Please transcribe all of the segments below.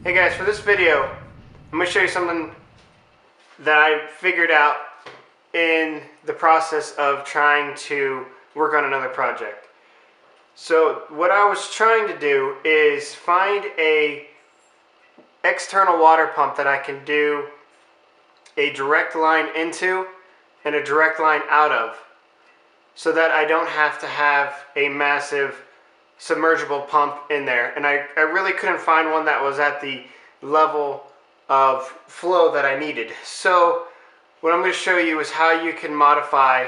Hey guys, for this video, I'm going to show you something that I figured out in the process of trying to work on another project. So what I was trying to do is find a external water pump that I can do a direct line into and a direct line out of, so that I don't have to have a massive submersible pump in there. And I really couldn't find one that was at the level of flow that I needed. So what I'm going to show you is how you can modify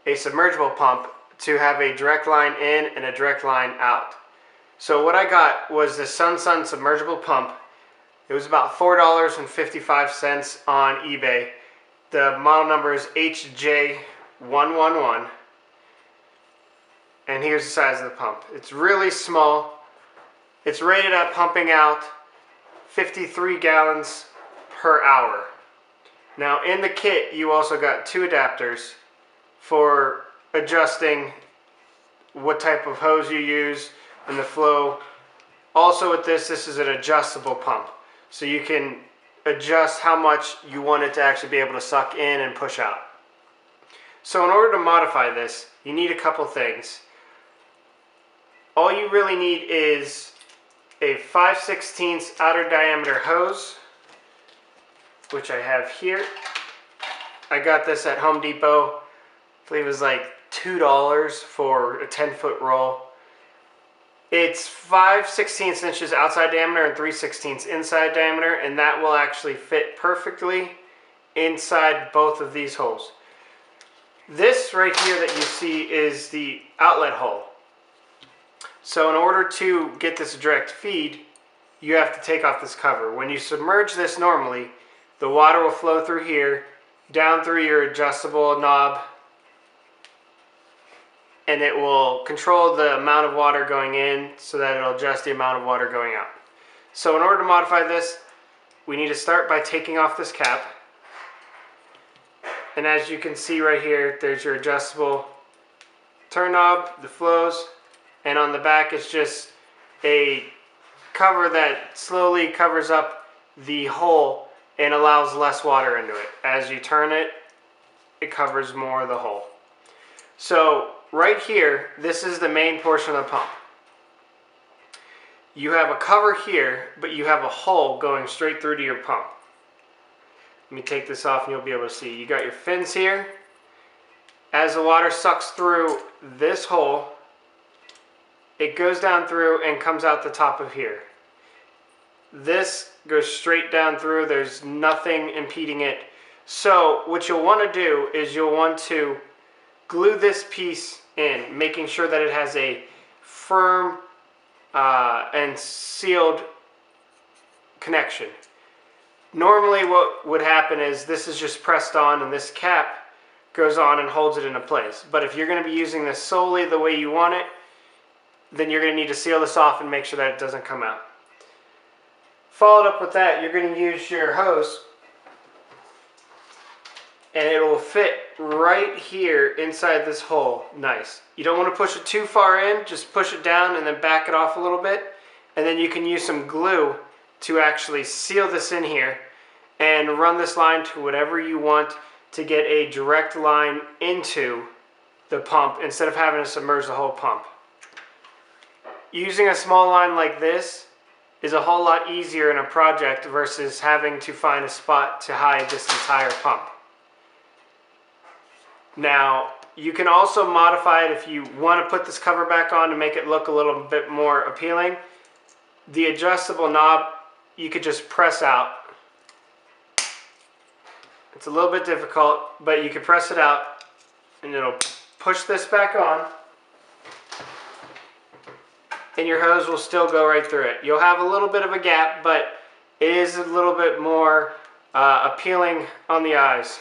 a submersible pump to have a direct line in and a direct line out. So what I got was the SUNSUN Submersible Pump. It was about $4.55 on eBay. The model number is HJ111. And here's the size of the pump. It's really small. It's rated at pumping out 53 gallons per hour. Now in the kit you also got two adapters for adjusting what type of hose you use and the flow. Also with this is an adjustable pump, so you can adjust how much you want it to actually be able to suck in and push out. So in order to modify this, you need a couple things. All you really need is a 5/16 outer diameter hose, which I have here. I got this at Home Depot. I believe it was like $2 for a 10-foot roll. It's 5/16 inches outside diameter and 3/16 inside diameter, and that will actually fit perfectly inside both of these holes. This right here that you see is the outlet hole. So in order to get this direct feed, you have to take off this cover. When you submerge this normally, the water will flow through here, down through your adjustable knob, and it will control the amount of water going in so that it'll adjust the amount of water going out. So in order to modify this, we need to start by taking off this cap. And as you can see right here, there's your adjustable turn knob, the flows, and on the back it's just a cover that slowly covers up the hole and allows less water into it. As you turn it, it covers more of the hole. So right here, this is the main portion of the pump. You have a cover here, but you have a hole going straight through to your pump. Let me take this off and you'll be able to see. You got your fins here. As the water sucks through this hole, it goes down through and comes out the top of here. This goes straight down through. There's nothing impeding it. So what you'll want to do is you'll want to glue this piece in, making sure that it has a firm and sealed connection. Normally what would happen is this is just pressed on and this cap goes on and holds it into place. But if you're going to be using this solely the way you want it, then you're going to need to seal this off and make sure that it doesn't come out. Followed up with that, you're going to use your hose, and it will fit right here inside this hole. Nice. You don't want to push it too far in, just push it down and then back it off a little bit, and then you can use some glue to actually seal this in here and run this line to whatever you want to get a direct line into the pump instead of having to submerge the whole pump. Using a small line like this is a whole lot easier in a project versus having to find a spot to hide this entire pump. Now, you can also modify it if you want to put this cover back on to make it look a little bit more appealing. The adjustable knob, you could just press out. It's a little bit difficult, but you can press it out and it'll push this back on, and your hose will still go right through it. You'll have a little bit of a gap, but it is a little bit more appealing on the eyes.